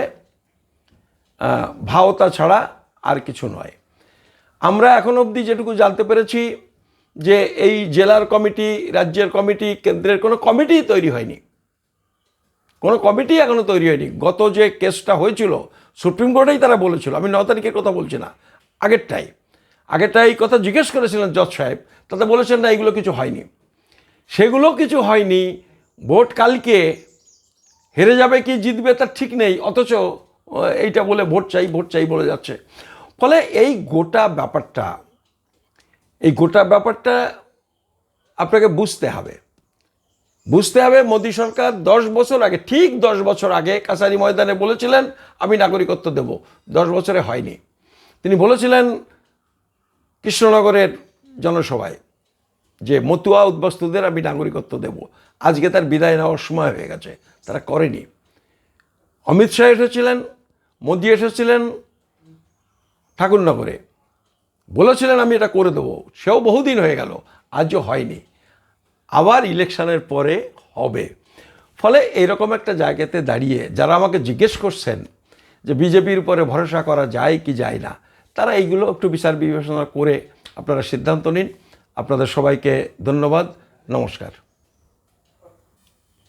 ভাওতা ছাড়া আর কিছু নয়। আমরা এখন অবধি যেটুকু জানতে পেরেছি যে এই জেলার কমিটি, রাজ্যের কমিটি, কেন্দ্রের কোনো কমিটি তৈরি হয়নি, কোনো কমিটি এখনও তৈরি হয়নি। গত যে কেসটা হয়েছিল সুপ্রিম কোর্টেই তারা বলেছিল, আমি 9 তারিখের কথা বলছি না, আগেরটাই কথা জিজ্ঞেস করেছিলেন জজ সাহেব, তাতে বলেছেন না এগুলো কিছু হয়নি। সেগুলো কিছু হয়নি, ভোট কালকে হেরে যাবে কি জিতবে তার ঠিক নেই, অথচ এইটা বলে ভোট চাই বলে যাচ্ছে। ফলে এই গোটা ব্যাপারটা আপনাকে বুঝতে হবে। মোদী সরকার 10 বছর আগে, ঠিক 10 বছর আগে কাছারি ময়দানে বলেছিলেন আমি নাগরিকত্ব দেব। 10 বছরে হয়নি। তিনি বলেছিলেন কৃষ্ণনগরের জনসভায় যে মতুয়া উদ্বাস্তুদের আমি নাগরিকত্ব দেব। আজকে তার বিদায় নেওয়ার সময় হয়ে গেছে, তারা করেনি। অমিত শাহ এসেছিলেন, মোদী এসেছিলেন ঠাকুরনগরে, বলেছিলেন আমি এটা করে দেবো, সেও বহুদিন হয়ে গেল, আজও হয়নি। আবার ইলেকশনের পরে হবে। ফলে এইরকম একটা জায়গাতে দাঁড়িয়ে যারা আমাকে জিজ্ঞেস করছেন যে বিজেপির উপরে ভরসা করা যায় কি যায় না, তারা এইগুলো একটু বিচার বিবেচনা করে আপনারা সিদ্ধান্ত নিন। আপনাদের সবাইকে ধন্যবাদ, নমস্কার।